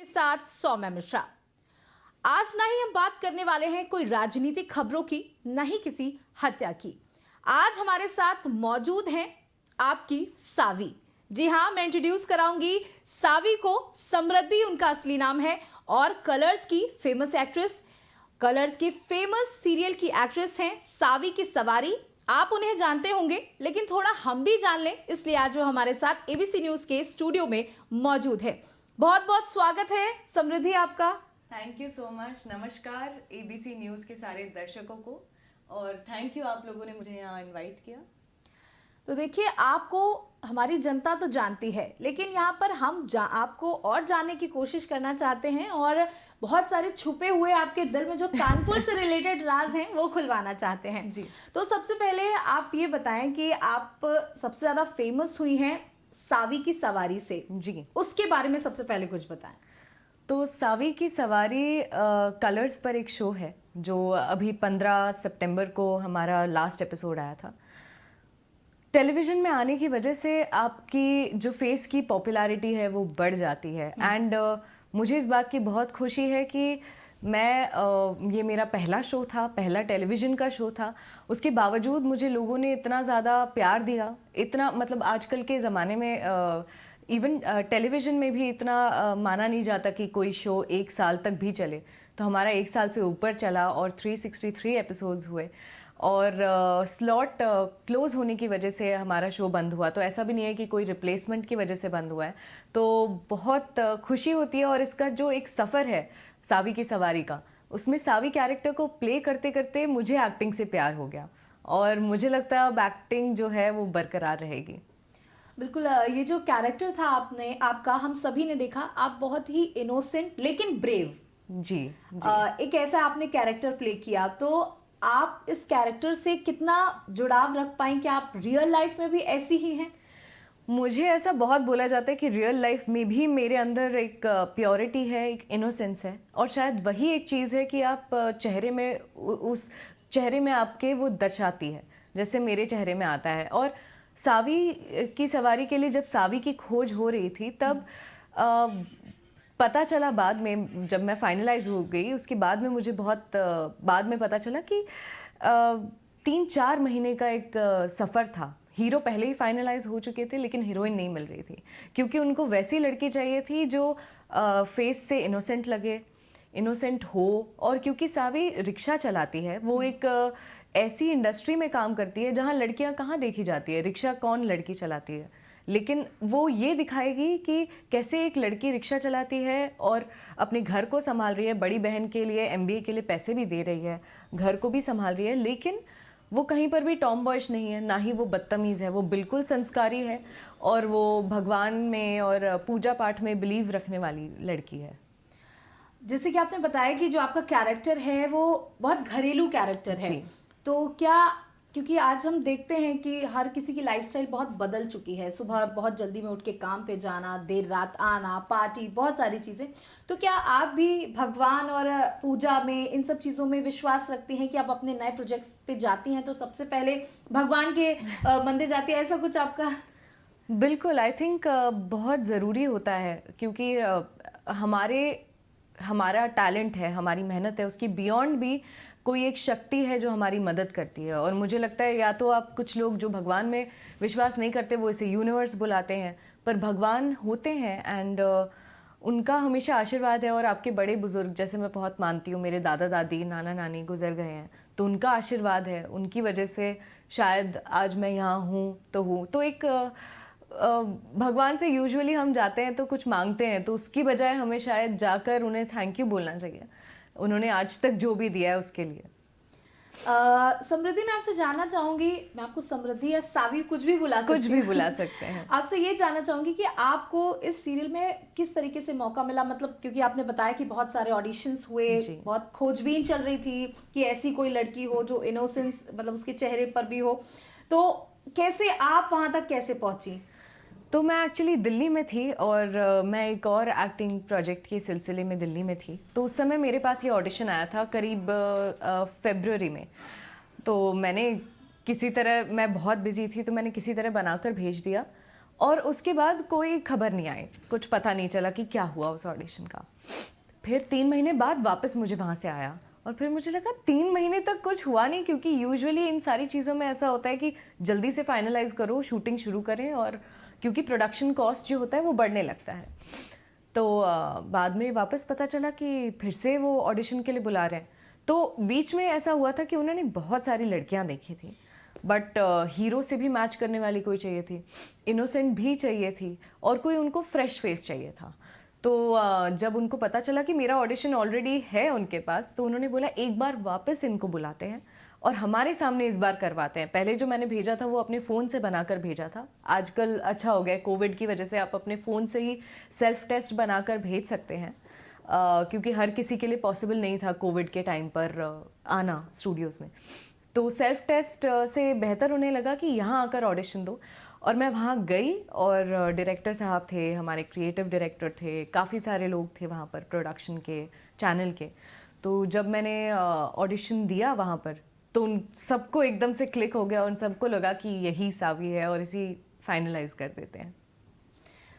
के साथ सौम्या मिश्रा। आज ना ही हम बात करने वाले हैं कोई राजनीतिक खबरों की, न ही किसी हत्या की। आज हमारे साथ मौजूद हैं आपकी सावी। जी हाँ, मैं इंट्रोड्यूस कराऊंगी सावी को। समृद्धि उनका असली नाम है और कलर्स की फेमस एक्ट्रेस, कलर्स की फेमस सीरियल की एक्ट्रेस हैं सावी की सवारी। आप उन्हें जानते होंगे, लेकिन थोड़ा हम भी जान लें, इसलिए आज वो हमारे साथ एबीसी न्यूज के स्टूडियो में मौजूद है। बहुत बहुत स्वागत है समृद्धि आपका। Thank you so much. नमस्कार एबीसी न्यूज़ के सारे दर्शकों को, और थैंक यू आप लोगों ने मुझे यहाँ इनवाइट किया। तो देखिए, आपको हमारी जनता तो जानती है, लेकिन यहाँ पर हम आपको और जानने की कोशिश करना चाहते हैं और बहुत सारे छुपे हुए आपके दिल में जो कानपुर से रिलेटेड राज हैं वो खुलवाना चाहते हैं जी। तो सबसे पहले आप ये बताएं कि आप सबसे ज़्यादा फेमस हुई हैं सावी की सवारी से। जी, उसके बारे में सबसे पहले कुछ बताएं। तो सावी की सवारी कलर्स पर एक शो है जो अभी 15 सितंबर को हमारा लास्ट एपिसोड आया था। टेलीविज़न में आने की वजह से आपकी जो फेस की पॉपुलैरिटी है वो बढ़ जाती है। एंड मुझे इस बात की बहुत खुशी है कि मैं ये मेरा पहला शो था, पहला टेलीविज़न का शो था। उसके बावजूद मुझे लोगों ने इतना ज़्यादा प्यार दिया, इतना मतलब आजकल के ज़माने में इवन टेलीविज़न में भी इतना माना नहीं जाता कि कोई शो 1 साल तक भी चले। तो हमारा 1 साल से ऊपर चला और 363 एपिसोड्स हुए, और स्लॉट क्लोज़ होने की वजह से हमारा शो बंद हुआ। तो ऐसा भी नहीं है कि कोई रिप्लेसमेंट की वजह से बंद हुआ है। तो बहुत खुशी होती है। और इसका जो एक सफ़र है सावी की सवारी का, उसमें सावी कैरेक्टर को प्ले करते करते मुझे एक्टिंग से प्यार हो गया, और मुझे लगता है अब एक्टिंग जो है वो बरकरार रहेगी। बिल्कुल, ये जो कैरेक्टर था आपका, हम सभी ने देखा, आप बहुत ही इनोसेंट लेकिन ब्रेव। जी, जी। एक ऐसा आपने कैरेक्टर प्ले किया, तो आप इस कैरेक्टर से कितना जुड़ाव रख पाएं कि आप रियल लाइफ में भी ऐसी ही हैं? मुझे ऐसा बहुत बोला जाता है कि रियल लाइफ में भी मेरे अंदर एक प्योरिटी है, एक इनोसेंस है, और शायद वही एक चीज़ है कि आप चेहरे में उस चेहरे में आपके वो दर्शाती है, जैसे मेरे चेहरे में आता है। और सावी की सवारी के लिए जब सावी की खोज हो रही थी तब पता चला बाद में, जब मैं फाइनलाइज हो गई उसके बाद में मुझे बहुत बाद में पता चला कि 3-4 महीने का एक सफ़र था। हीरो पहले ही फाइनलाइज हो चुके थे, लेकिन हीरोइन नहीं मिल रही थी, क्योंकि उनको वैसी लड़की चाहिए थी जो फेस से इनोसेंट लगे, इनोसेंट हो। और क्योंकि सावी रिक्शा चलाती है, वो एक ऐसी इंडस्ट्री में काम करती है जहाँ लड़कियाँ कहाँ देखी जाती है, रिक्शा कौन लड़की चलाती है, लेकिन वो ये दिखाएगी कि कैसे एक लड़की रिक्शा चलाती है और अपने घर को संभाल रही है, बड़ी बहन के लिए एमबीए के लिए पैसे भी दे रही है, घर को भी संभाल रही है, लेकिन वो कहीं पर भी टॉम बॉयश नहीं है, ना ही वो बदतमीज़ है। वो बिल्कुल संस्कारी है, और वो भगवान में और पूजा पाठ में बिलीव रखने वाली लड़की है। जैसे कि आपने बताया कि जो आपका कैरेक्टर है वो बहुत घरेलू कैरेक्टर है, जी। तो क्या, क्योंकि आज हम देखते हैं कि हर किसी की लाइफस्टाइल बहुत बदल चुकी है, सुबह बहुत जल्दी में उठ के काम पे जाना, देर रात आना, पार्टी, बहुत सारी चीज़ें। तो क्या आप भी भगवान और पूजा में, इन सब चीज़ों में विश्वास रखती हैं कि आप अपने नए प्रोजेक्ट्स पे जाती हैं तो सबसे पहले भगवान के मंदिर जाती है, ऐसा कुछ आपका? बिल्कुल, आई थिंक बहुत ज़रूरी होता है, क्योंकि हमारा टैलेंट है, हमारी मेहनत है, उसकी बियॉन्ड भी कोई एक शक्ति है जो हमारी मदद करती है। और मुझे लगता है, या तो आप, कुछ लोग जो भगवान में विश्वास नहीं करते वो इसे यूनिवर्स बुलाते हैं, पर भगवान होते हैं, एंड उनका हमेशा आशीर्वाद है। और आपके बड़े बुजुर्ग, जैसे मैं बहुत मानती हूँ, मेरे दादा दादी, नाना नानी गुजर गए हैं, तो उनका आशीर्वाद है, उनकी वजह से शायद आज मैं यहाँ हूँ। तो एक भगवान से यूजुअली हम जाते हैं तो कुछ मांगते हैं, तो उसकी बजाय हमें शायद जाकर उन्हें थैंक यू बोलना चाहिए, उन्होंने आज तक जो भी दिया है उसके लिए। समृद्धि, मैं आपसे जानना चाहूंगी, मैं आपको समृद्धि या सावी कुछ भी कुछ भी बुला सकते हैं। आपसे ये जानना चाहूंगी कि आपको इस सीरियल में किस तरीके से मौका मिला, मतलब क्योंकि आपने बताया कि बहुत सारे ऑडिशंस हुए, बहुत खोजबीन चल रही थी कि ऐसी कोई लड़की हो जो इनोसेंस मतलब उसके चेहरे पर भी हो, तो कैसे आप वहां तक कैसे पहुंची? तो मैं एक्चुअली दिल्ली में थी, और मैं एक और एक्टिंग प्रोजेक्ट के सिलसिले में दिल्ली में थी। तो उस समय मेरे पास ये ऑडिशन आया था करीब फरवरी में। तो मैंने किसी तरह, मैं बहुत बिजी थी, तो मैंने किसी तरह बनाकर भेज दिया, और उसके बाद कोई खबर नहीं आई, कुछ पता नहीं चला कि क्या हुआ उस ऑडिशन का। फिर 3 महीने बाद वापस मुझे वहाँ से आया और फिर मुझे लगा 3 महीने तक कुछ हुआ नहीं, क्योंकि यूजुअली इन सारी चीज़ों में ऐसा होता है कि जल्दी से फाइनलाइज करो, शूटिंग शुरू करें, और क्योंकि प्रोडक्शन कॉस्ट जो होता है वो बढ़ने लगता है। तो बाद में वापस पता चला कि फिर से वो ऑडिशन के लिए बुला रहे हैं। तो बीच में ऐसा हुआ था कि उन्होंने बहुत सारी लड़कियां देखी थी, बट हीरो से भी मैच करने वाली कोई चाहिए थी, इनोसेंट भी चाहिए थी, और कोई उनको फ्रेश फेस चाहिए था। तो जब उनको पता चला कि मेरा ऑडिशन ऑलरेडी है उनके पास, तो उन्होंने बोला एक बार वापस इनको बुलाते हैं और हमारे सामने इस बार करवाते हैं। पहले जो मैंने भेजा था वो अपने फ़ोन से बनाकर भेजा था। आजकल अच्छा हो गया, कोविड की वजह से आप अपने फ़ोन से ही सेल्फ टेस्ट बनाकर भेज सकते हैं, क्योंकि हर किसी के लिए पॉसिबल नहीं था कोविड के टाइम पर आना स्टूडियोज़ में। तो सेल्फ टेस्ट से बेहतर उन्हें लगा कि यहाँ आकर ऑडिशन दो, और मैं वहाँ गई और डायरेक्टर साहब थे, हमारे क्रिएटिव डायरेक्टर थे, काफ़ी सारे लोग थे वहाँ पर प्रोडक्शन के, चैनल के। तो जब मैंने ऑडिशन दिया वहाँ पर, तो उन सबको एकदम से क्लिक हो गया, उन सबको लगा कि यही सावी है और इसी फाइनलाइज कर देते हैं।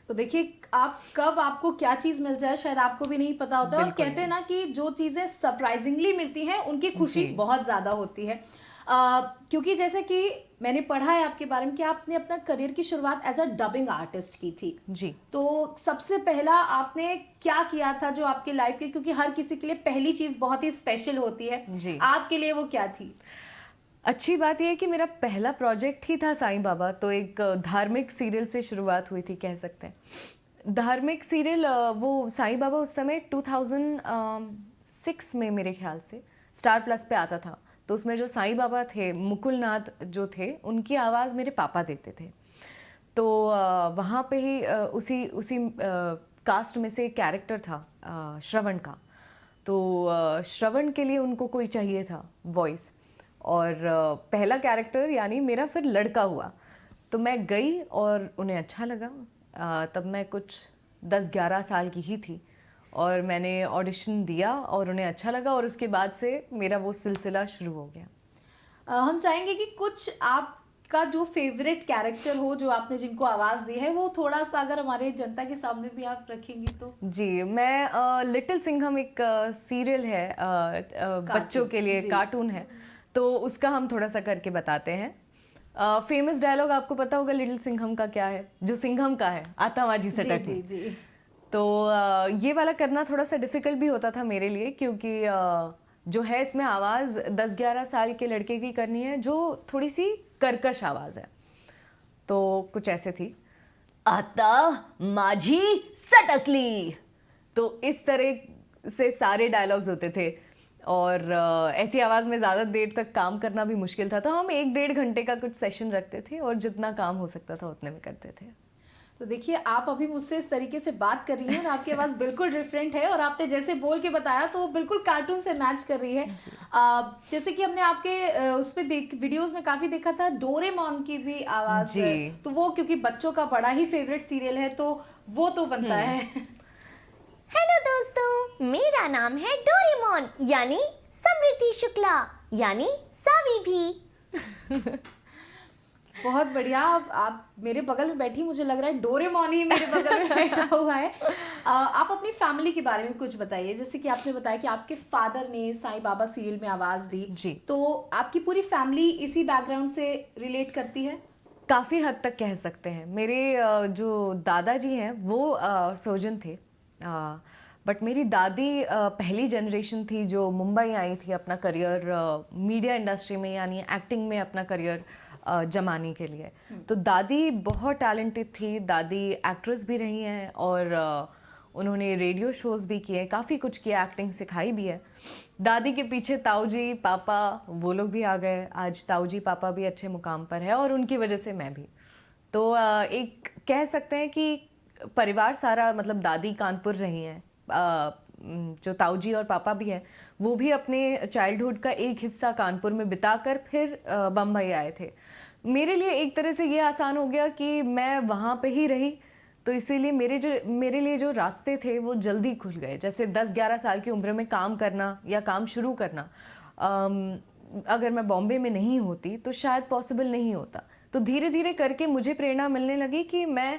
तो देखिए, आप कब आपको क्या चीज मिल जाए शायद आपको भी नहीं पता होता है, और कहते हैं ना कि जो चीजें सरप्राइजिंगली मिलती हैं उनकी खुशी बहुत ज्यादा होती है। क्योंकि जैसे कि मैंने पढ़ा है आपके बारे में कि आपने अपना करियर की शुरुआत एज अ डबिंग आर्टिस्ट की थी जी। तो सबसे पहला आपने क्या किया था जो आपकी लाइफ के, क्योंकि हर किसी के लिए पहली चीज बहुत ही स्पेशल होती है जी। आपके लिए वो क्या थी? अच्छी बात यह है कि मेरा पहला प्रोजेक्ट ही था साईं बाबा, तो एक धार्मिक सीरियल से शुरुआत हुई थी, कह सकते हैं। धार्मिक सीरियल, वो साईं बाबा उस समय 2006 में मेरे ख्याल से स्टार प्लस पे आता था। तो उसमें जो साईं बाबा थे, मुकुल नाथ जो थे, उनकी आवाज़ मेरे पापा देते थे। तो वहाँ पे ही उसी कास्ट में से एक कैरेक्टर था श्रवण का। तो श्रवण के लिए उनको कोई चाहिए था वॉइस, और पहला कैरेक्टर यानी मेरा फिर लड़का हुआ। तो मैं गई और उन्हें अच्छा लगा। तब मैं कुछ 10-11 साल की ही थी, और मैंने ऑडिशन दिया और उन्हें अच्छा लगा, और उसके बाद से मेरा वो सिलसिला शुरू हो गया। हम चाहेंगे कि कुछ आपका जो फेवरेट कैरेक्टर हो, जो आपने जिनको आवाज़ दी है, वो थोड़ा सा अगर हमारे जनता के सामने भी आप रखेंगी तो। जी, मैं लिटिल सिंघम एक सीरियल है, बच्चों के लिए कार्टून है, तो उसका हम थोड़ा सा करके बताते हैं। फेमस डायलॉग आपको पता होगा लिटिल सिंघम का क्या है, जो सिंघम का है, आता माझी सटक। जी जी। तो ये वाला करना थोड़ा सा डिफ़िकल्ट भी होता था मेरे लिए, क्योंकि जो है इसमें आवाज़ 10-11 साल के लड़के की करनी है, जो थोड़ी सी कर्कश आवाज़ है। तो कुछ ऐसे थी, आता माझी सटकली। तो इस तरह से सारे डायलॉग्स होते थे, और ऐसी आवाज़ में ज़्यादा देर तक काम करना भी मुश्किल था। तो हम 1-1.5 घंटे का कुछ सेशन रखते थे, और जितना काम हो सकता था उतने में करते थे। तो देखिए, आप अभी मुझसे इस तरीके से बात कर रही हैं और आपकी आवाज़ बिल्कुल डिफरेंट है, और आपने जैसे बोल के बताया तो बिल्कुल कार्टून से मैच कर रही है। जैसे कि हमने आपके उस पे वीडियोस में काफ़ी देखा था, डोरेमोन की भी आवाज़, तो वो क्योंकि बच्चों का बड़ा ही फेवरेट सीरियल है, तो वो तो बनता है। हेलो दोस्तों, मेरा नाम है डोरेमोन, यानी समृद्धि शुक्ला, यानी सावी भी। बहुत बढ़िया। आप मेरे बगल में बैठी, मुझे लग रहा है डोरेमोन ही मेरे बगल में बैठा हुआ है। आप अपनी फैमिली के बारे में कुछ बताइए। जैसे कि आपने बताया कि आपके फादर ने साईं बाबा सीरियल में आवाज़ दी जी। तो आपकी पूरी फैमिली इसी बैकग्राउंड से रिलेट करती है? काफ़ी हद तक कह सकते हैं। मेरे जो दादाजी हैं वो सर्जन थे, बट मेरी दादी पहली जनरेशन थी जो मुंबई आई थी अपना करियर मीडिया इंडस्ट्री में, यानी एक्टिंग में अपना करियर जमाने के लिए। तो दादी बहुत टैलेंटेड थी, दादी एक्ट्रेस भी रही हैं, और उन्होंने रेडियो शोज़ भी किए, काफ़ी कुछ किया, एक्टिंग सिखाई भी है। दादी के पीछे ताऊ जी, पापा, वो लोग भी आ गए। आज ताऊ जी, पापा भी अच्छे मुकाम पर है, और उनकी वजह से मैं भी। तो एक कह सकते हैं कि परिवार सारा, मतलब दादी कानपुर रही हैं, जो ताऊ जी और पापा भी हैं, वो भी अपने चाइल्डहुड का एक हिस्सा कानपुर में बिताकर फिर बम्बई आए थे। मेरे लिए एक तरह से ये आसान हो गया कि मैं वहाँ पे ही रही, तो इसीलिए मेरे लिए जो रास्ते थे वो जल्दी खुल गए। जैसे 10-11 साल की उम्र में काम करना या काम शुरू करना, अगर मैं बॉम्बे में नहीं होती तो शायद पॉसिबल नहीं होता। तो धीरे धीरे करके मुझे प्रेरणा मिलने लगी कि मैं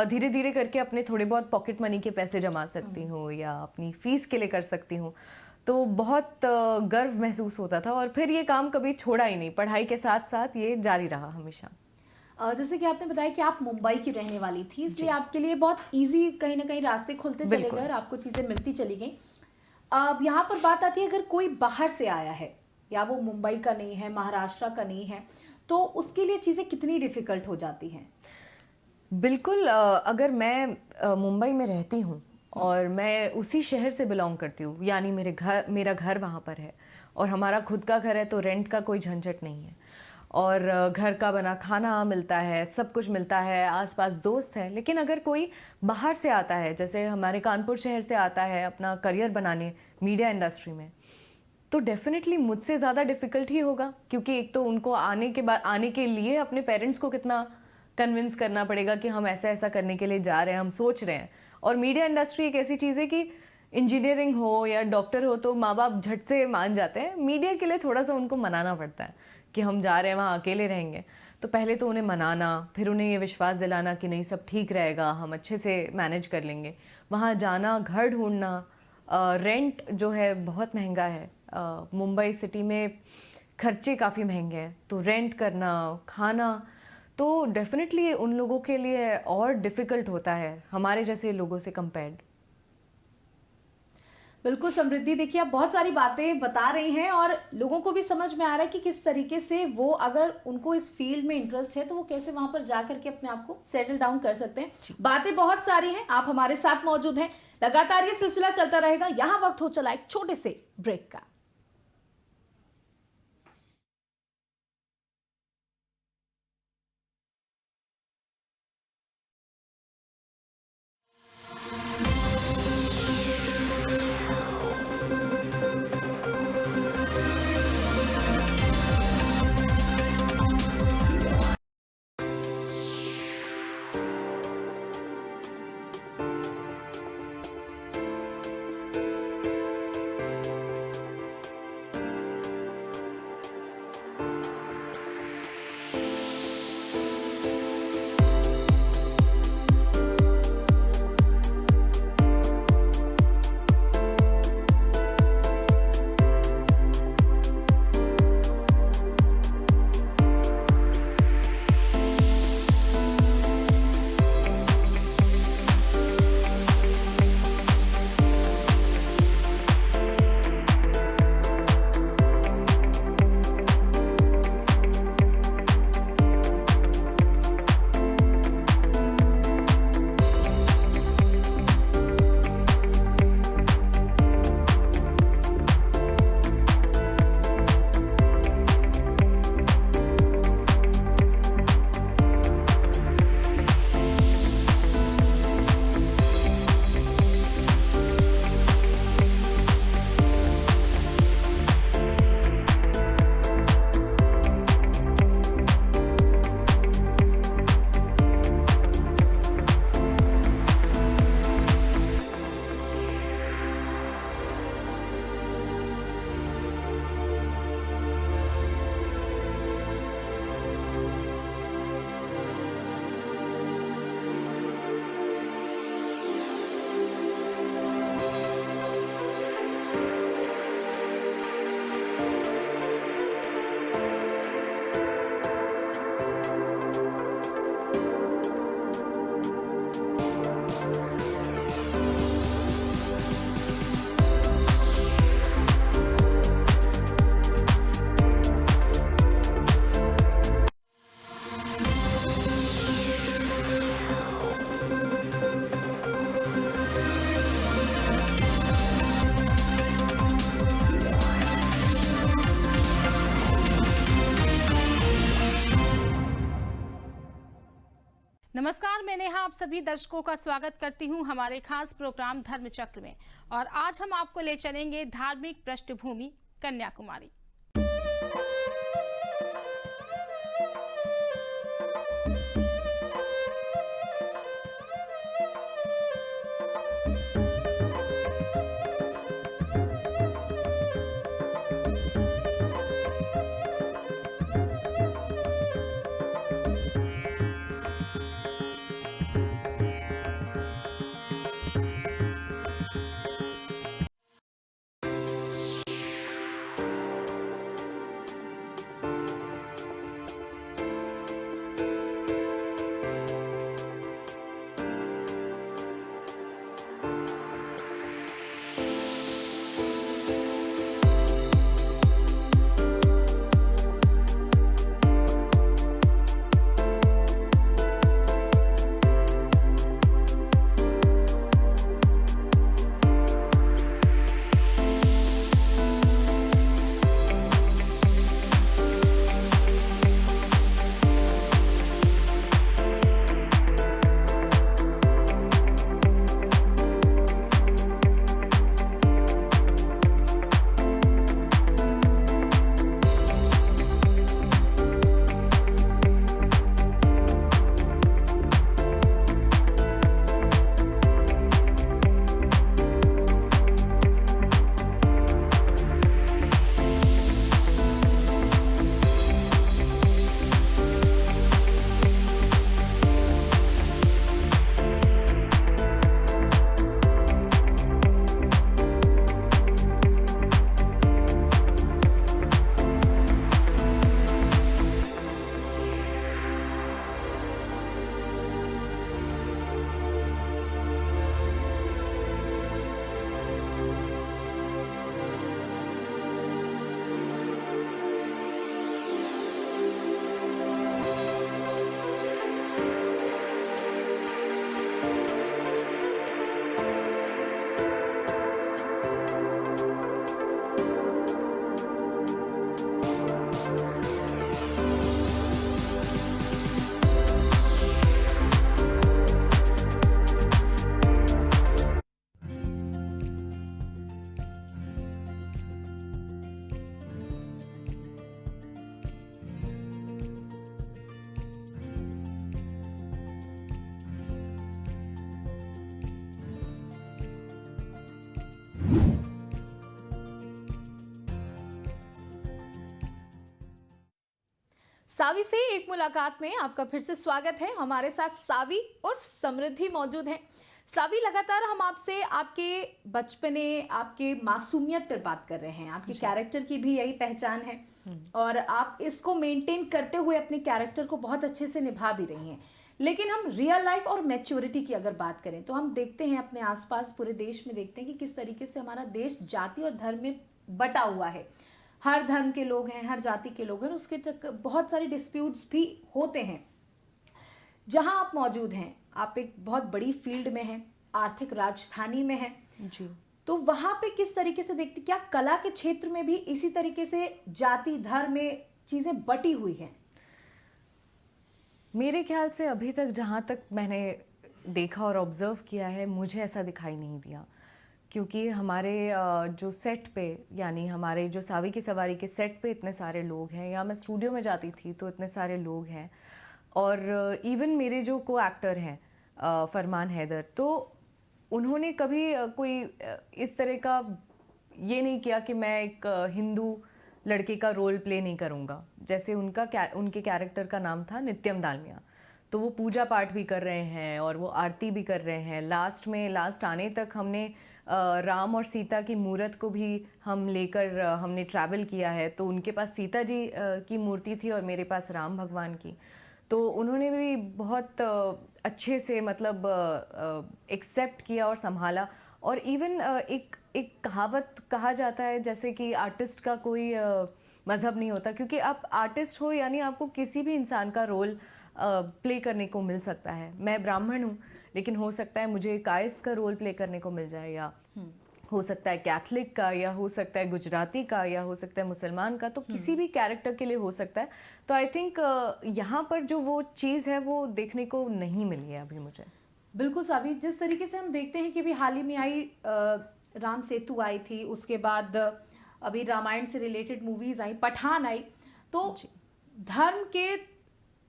धीरे धीरे करके अपने थोड़े बहुत पॉकेट मनी के पैसे जमा सकती हूँ या अपनी फ़ीस के लिए कर सकती हूँ। तो बहुत गर्व महसूस होता था और फिर ये काम कभी छोड़ा ही नहीं, पढ़ाई के साथ साथ ये जारी रहा हमेशा। जैसे कि आपने बताया कि आप मुंबई की रहने वाली थी, इसलिए आपके लिए बहुत इजी कहीं ना कहीं रास्ते खुलते चले गए और आपको चीज़ें मिलती चली गई। अब यहाँ पर बात आती है, अगर कोई बाहर से आया है या वो मुंबई का नहीं है, महाराष्ट्र का नहीं है, तो उसके लिए चीज़ें कितनी डिफ़िकल्ट हो जाती हैं? बिल्कुल, अगर मैं मुंबई में रहती हूँ और मैं उसी शहर से बिलोंग करती हूँ, यानी मेरा घर वहाँ पर है और हमारा खुद का घर है, तो रेंट का कोई झंझट नहीं है और घर का बना खाना मिलता है, सब कुछ मिलता है, आसपास दोस्त हैं। लेकिन अगर कोई बाहर से आता है, जैसे हमारे कानपुर शहर से आता है अपना करियर बनाने मीडिया इंडस्ट्री में, तो डेफिनेटली मुझसे ज़्यादा डिफ़िकल्ट ही होगा, क्योंकि एक तो उनको आने के लिए अपने पेरेंट्स को कितना कन्विंस करना पड़ेगा कि हम ऐसा ऐसा करने के लिए जा रहे हैं, हम सोच रहे हैं। और मीडिया इंडस्ट्री एक ऐसी चीज़ है कि इंजीनियरिंग हो या डॉक्टर हो तो माँ बाप झट से मान जाते हैं, मीडिया के लिए थोड़ा सा उनको मनाना पड़ता है कि हम जा रहे हैं, वहाँ अकेले रहेंगे। तो पहले तो उन्हें मनाना, फिर उन्हें ये विश्वास दिलाना कि नहीं सब ठीक रहेगा, हम अच्छे से मैनेज कर लेंगे। वहाँ जाना, घर ढूंढना, रेंट जो है बहुत महंगा है, मुंबई सिटी में खर्चे काफ़ी महंगे हैं, तो रेंट करना, खाना, तो डेफिनेटली उन लोगों के लिए और डिफ़िकल्ट होता है हमारे जैसे लोगों से कंपेयर्ड। बिल्कुल समृद्धि, देखिए आप बहुत सारी बातें बता रही हैं और लोगों को भी समझ में आ रहा है कि किस तरीके से वो, अगर उनको इस फील्ड में इंटरेस्ट है तो वो कैसे वहां पर जा करके अपने आप को सेटल डाउन कर सकते हैं। बातें बहुत सारी हैं, आप हमारे साथ मौजूद हैं, लगातार ये सिलसिला चलता रहेगा। यहाँ वक्त हो चला एक छोटे से ब्रेक का। नमस्कार, मैं नेहा आप सभी दर्शकों का स्वागत करती हूं हमारे खास प्रोग्राम धर्मचक्र में। और आज हम आपको ले चलेंगे धार्मिक पृष्ठभूमि कन्याकुमारी। सावी से एक मुलाकात में आपका फिर से स्वागत है। हमारे साथ सावी उर्फ समृद्धि मौजूद हैं। सावी, लगातार हम आपसे आपके बचपने, आपके मासूमियत पर बात कर रहे हैं। आपके कैरेक्टर की भी यही पहचान है और आप इसको मेंटेन करते हुए अपने कैरेक्टर को बहुत अच्छे से निभा भी रही हैं। लेकिन हम रियल लाइफ और मैच्योरिटी की अगर बात करें तो हम देखते हैं अपने आसपास पूरे देश में देखते हैं कि किस तरीके से हमारा देश जाति और धर्म में बटा हुआ है। हर धर्म के लोग हैं, हर जाति के लोग हैं, उसके चक्कर बहुत सारे डिस्प्यूट्स भी होते हैं। जहां आप मौजूद हैं, आप एक बहुत बड़ी फील्ड में हैं, आर्थिक राजधानी में हैं जी। तो वहां पे किस तरीके से देखते, क्या कला के क्षेत्र में भी इसी तरीके से जाति धर्म में चीजें बटी हुई हैं? मेरे ख्याल से अभी तक जहाँ तक मैंने देखा और ऑब्ज़र्व किया है, मुझे ऐसा दिखाई नहीं दिया। क्योंकि हमारे जो सेट पे, यानी हमारे जो सावी की सवारी के सेट पे इतने सारे लोग हैं, या मैं स्टूडियो में जाती थी तो इतने सारे लोग हैं, और इवन मेरे जो को एक्टर हैं फरमान हैदर, तो उन्होंने कभी कोई इस तरह का ये नहीं किया कि मैं एक हिंदू लड़के का रोल प्ले नहीं करूँगा। जैसे उनके कैरेक्टर का नाम था नित्यम दालमिया, तो वो पूजा पाठ भी कर रहे हैं और वो आरती भी कर रहे हैं। लास्ट आने तक हमने राम और सीता की मूर्त को भी हम लेकर हमने ट्रैवल किया है। तो उनके पास सीता जी की मूर्ति थी और मेरे पास राम भगवान की। तो उन्होंने भी बहुत अच्छे से मतलब एक्सेप्ट किया और संभाला। और इवन एक कहावत कहा जाता है जैसे कि आर्टिस्ट का कोई मज़हब नहीं होता, क्योंकि आप आर्टिस्ट हो यानी आपको किसी भी इंसान का रोल प्ले करने को मिल सकता है। मैं ब्राह्मण हूँ, लेकिन हो सकता है मुझे कायस्थ का रोल प्ले करने को मिल जाए, या हो सकता है कैथलिक का, या हो सकता है गुजराती का, या हो सकता है मुसलमान का। तो किसी भी कैरेक्टर के लिए हो सकता है। तो आई थिंक यहाँ पर जो वो चीज़ है वो देखने को नहीं मिली है अभी मुझे। बिल्कुल सावी, जिस तरीके से हम देखते हैं कि अभी हाल ही में आई राम सेतु आई थी, उसके बाद अभी रामायण से रिलेटेड मूवीज आई, पठान आई, तो धर्म के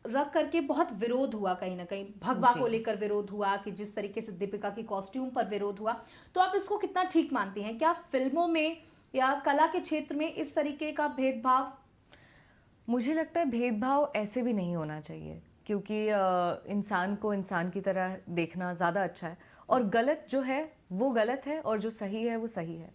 रख करके बहुत विरोध हुआ। कहीं ना कहीं भगवा को लेकर विरोध हुआ, कि जिस तरीके से दीपिका की कॉस्ट्यूम पर विरोध हुआ। तो आप इसको कितना ठीक मानती हैं? क्या फिल्मों में या कला के क्षेत्र में इस तरीके का भेदभाव? मुझे लगता है भेदभाव ऐसे भी नहीं होना चाहिए, क्योंकि इंसान को इंसान की तरह देखना ज़्यादा अच्छा है। और गलत जो है वो गलत है और जो सही है वो सही है।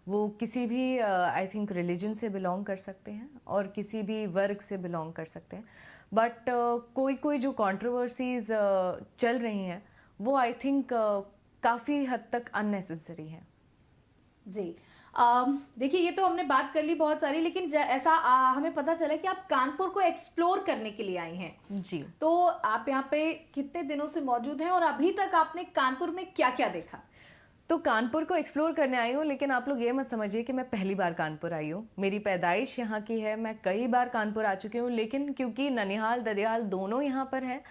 वो किसी भी आई थिंक रिलीजन से बिलोंग कर सकते हैं और किसी भी वर्ग से बिलोंग कर सकते हैं। बट कोई जो कंट्रोवर्सीज चल रही हैं वो आई थिंक काफ़ी हद तक अननेसेसरी हैं। जी, देखिए ये तो हमने बात कर ली बहुत सारी, लेकिन ऐसा हमें पता चला कि आप कानपुर को एक्सप्लोर करने के लिए आई हैं। जी। तो आप यहाँ पे कितने दिनों से मौजूद हैं और अभी तक आपने कानपुर में क्या क्या देखा? तो कानपुर को एक्सप्लोर करने आई हूँ, लेकिन आप लोग ये मत समझिए कि मैं पहली बार कानपुर आई हूँ। मेरी पैदाइश यहाँ की है, मैं कई बार कानपुर आ चुकी हूँ, लेकिन क्योंकि ननिहाल ददियाल दोनों यहाँ पर हैं,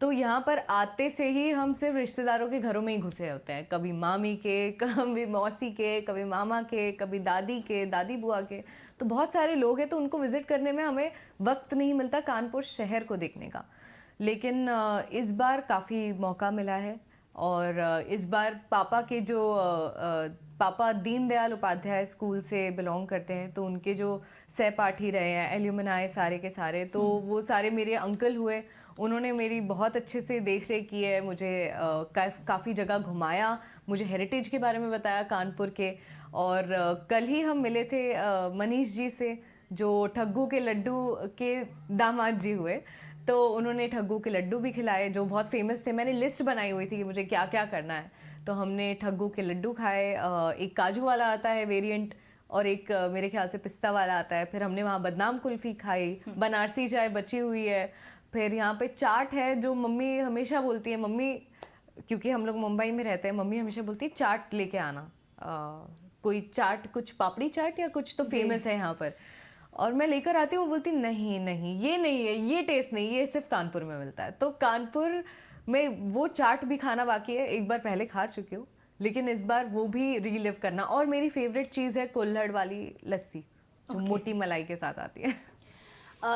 तो यहाँ पर आते से ही हम सिर्फ रिश्तेदारों के घरों में ही घुसे होते हैं। कभी मामी के, कभी मौसी के, कभी मामा के, कभी दादी के, दादी बुआ के। तो बहुत सारे लोग हैं, तो उनको विज़िट करने में हमें वक्त नहीं मिलता कानपुर शहर को देखने का। लेकिन इस बार काफ़ी मौका मिला है। और इस बार पापा के जो पापा दीनदयाल उपाध्याय स्कूल से बिलोंग करते हैं, तो उनके जो सहपाठी रहे हैं, एल्यूमिनाई सारे के सारे, तो वो सारे मेरे अंकल हुए। उन्होंने मेरी बहुत अच्छे से देख रेख की है, मुझे काफ़ी जगह घुमाया, मुझे हेरिटेज के बारे में बताया कानपुर के। और कल ही हम मिले थे मनीष जी से, जो ठग्गू के लड्डू के दामाद जी हुए। तो उन्होंने ठग्गू के लड्डू भी खिलाए जो बहुत फेमस थे। मैंने लिस्ट बनाई हुई थी कि मुझे क्या क्या करना है, तो हमने ठग्गू के लड्डू खाए। एक काजू वाला आता है वेरिएंट, और एक मेरे ख्याल से पिस्ता वाला आता है। फिर हमने वहाँ बदनाम कुल्फ़ी खाई, बनारसी चाय बची हुई है। फिर यहाँ पे चाट है जो मम्मी हमेशा बोलती है, मम्मी क्योंकि हम लोग मुंबई में रहते हैं, मम्मी हमेशा बोलती है चाट लेके आना, कोई चाट, कुछ पापड़ी चाट या कुछ तो फेमस है यहाँ पर। और मैं लेकर आती हूँ, वो बोलती नहीं नहीं ये नहीं है, ये टेस्ट नहीं, ये सिर्फ कानपुर में मिलता है। तो कानपुर में वो चाट भी खाना बाकी है, एक बार पहले खा चुकी हूँ, लेकिन इस बार वो भी रीलिव करना। और मेरी फेवरेट चीज़ है कुल्हड़ वाली लस्सी, जो मोटी मलाई के साथ आती है।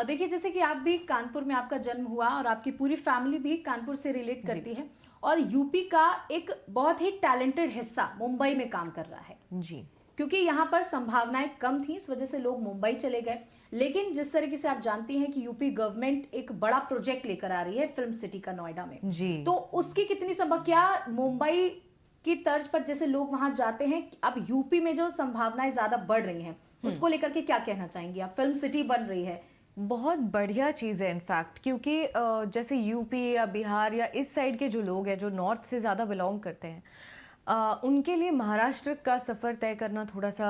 देखिए, जैसे कि आप भी कानपुर में आपका जन्म हुआ और आपकी पूरी फैमिली भी कानपुर से रिलेट करती है, और यूपी का एक बहुत ही टैलेंटेड हिस्सा मुंबई में काम कर रहा है। जी। क्योंकि यहाँ पर संभावनाएं कम थी, इस वजह से लोग मुंबई चले गए। लेकिन जिस तरीके से आप जानती हैं कि यूपी गवर्नमेंट एक बड़ा प्रोजेक्ट लेकर आ रही है फिल्म सिटी का नोएडा में, जी। तो उसकी कितनी संभव, क्या मुंबई की तर्ज पर जैसे लोग वहां जाते हैं, अब यूपी में जो संभावनाएं ज्यादा बढ़ रही हैं उसको लेकर के क्या कहना चाहेंगी आप? फिल्म सिटी बन रही है, बहुत बढ़िया चीज़ है इनफैक्ट, क्योंकि जैसे यूपी या बिहार या इस साइड के जो लोग हैं जो नॉर्थ से ज़्यादा बिलोंग करते हैं, उनके लिए महाराष्ट्र का सफ़र तय करना थोड़ा सा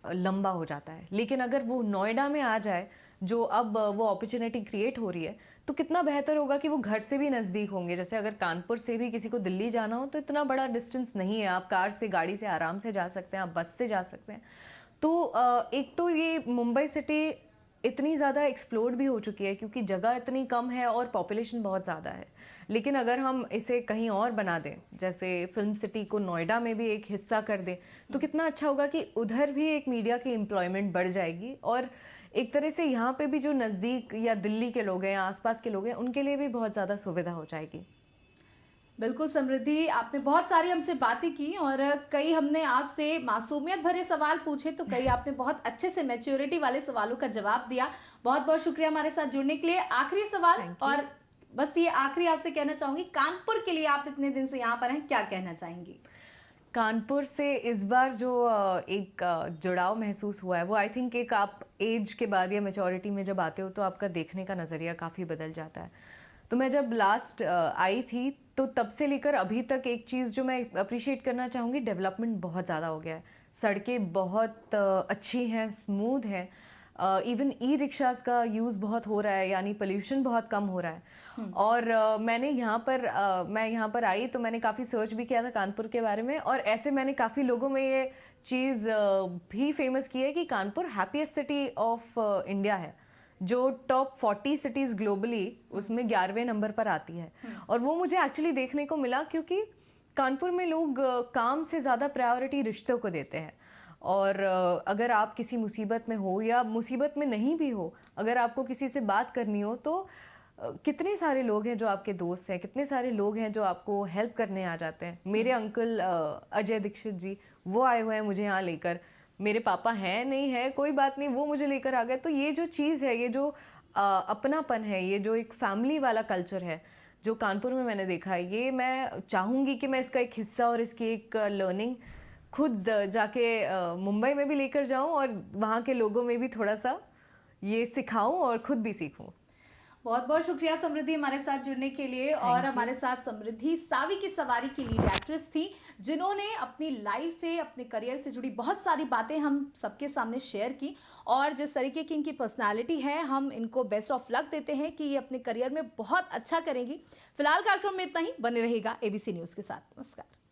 लंबा हो जाता है। लेकिन अगर वो नोएडा में आ जाए, जो अब वो अपॉर्चुनिटी क्रिएट हो रही है, तो कितना बेहतर होगा कि वो घर से भी नज़दीक होंगे। जैसे अगर कानपुर से भी किसी को दिल्ली जाना हो तो इतना बड़ा डिस्टेंस नहीं है, आप कार से, गाड़ी से आराम से जा सकते हैं, आप बस से जा सकते हैं। तो एक तो ये मुंबई सिटी इतनी ज़्यादा एक्सप्लोर भी हो चुकी है क्योंकि जगह इतनी कम है और पॉपुलेशन बहुत ज़्यादा है। लेकिन अगर हम इसे कहीं और बना दें, जैसे फिल्म सिटी को नोएडा में भी एक हिस्सा कर दें, तो कितना अच्छा होगा कि उधर भी एक मीडिया की एम्प्लॉयमेंट बढ़ जाएगी और एक तरह से यहाँ पे भी जो नज़दीक या दिल्ली के लोग हैं या आसपास के लोग हैं उनके लिए भी बहुत ज़्यादा सुविधा हो जाएगी। बिल्कुल समृद्धि, आपने बहुत सारी हमसे बातें की और कई हमने आपसे मासूमियत भरे सवाल पूछे, तो कई आपने बहुत अच्छे से मैच्योरिटी वाले सवालों का जवाब दिया। बहुत बहुत शुक्रिया हमारे साथ जुड़ने के लिए। आखिरी सवाल, और बस ये आखिरी आपसे कहना चाहूंगी, कानपुर के लिए आप इतने दिन से यहाँ पर हैं, क्या कहना चाहेंगी? कानपुर से इस बार जो एक जुड़ाव महसूस हुआ है वो आई थिंक एक आप एज के बाद या मैच्योरिटी में जब आते हो तो आपका देखने का नज़रिया काफ़ी बदल जाता है। तो मैं जब लास्ट आई थी तो तब से लेकर अभी तक एक चीज़ जो मैं अप्रिशिएट करना चाहूँगी, डेवलपमेंट बहुत ज़्यादा हो गया है। सड़कें बहुत अच्छी हैं, स्मूथ हैं, इवन ई रिक्शाज़ का यूज़ बहुत हो रहा है, यानी पोल्यूशन बहुत कम हो रहा है। और मैं यहाँ पर आई तो मैंने काफ़ी सर्च भी किया था कानपुर के बारे में, और ऐसे मैंने काफ़ी लोगों में ये चीज़ भी फेमस की है कि Kanpur happiest city of India है, जो टॉप 40 सिटीज़ ग्लोबली उसमें 11वें नंबर पर आती है। और वो मुझे एक्चुअली देखने को मिला क्योंकि कानपुर में लोग काम से ज़्यादा प्रायोरिटी रिश्तों को देते हैं। और अगर आप किसी मुसीबत में हो या मुसीबत में नहीं भी हो, अगर आपको किसी से बात करनी हो तो कितने सारे लोग हैं जो आपके दोस्त हैं, कितने सारे लोग हैं जो आपको हेल्प करने आ जाते हैं। मेरे अंकल अजय दीक्षित जी, वो आए हुए हैं मुझे यहाँ लेकर। मेरे पापा हैं नहीं है, कोई बात नहीं, वो मुझे लेकर आ गए। तो ये जो चीज़ है, ये जो अपनापन है, ये जो एक फैमिली वाला कल्चर है जो कानपुर में मैंने देखा है, ये मैं चाहूँगी कि मैं इसका एक हिस्सा और इसकी एक लर्निंग खुद जाके मुंबई में भी लेकर जाऊँ और वहाँ के लोगों में भी थोड़ा सा ये सिखाऊँ और खुद भी सीखूँ। बहुत बहुत शुक्रिया समृद्धि हमारे साथ जुड़ने के लिए। और हमारे साथ समृद्धि सावी की सवारी की लीड एक्ट्रेस थी, जिन्होंने अपनी लाइफ से, अपने करियर से जुड़ी बहुत सारी बातें हम सबके सामने शेयर की। और जिस तरीके की इनकी पर्सनालिटी है, हम इनको बेस्ट ऑफ लक देते हैं कि ये अपने करियर में बहुत अच्छा करेंगी। फिलहाल कार्यक्रम में इतना ही, बने रहेगा ABC न्यूज़ के साथ। नमस्कार।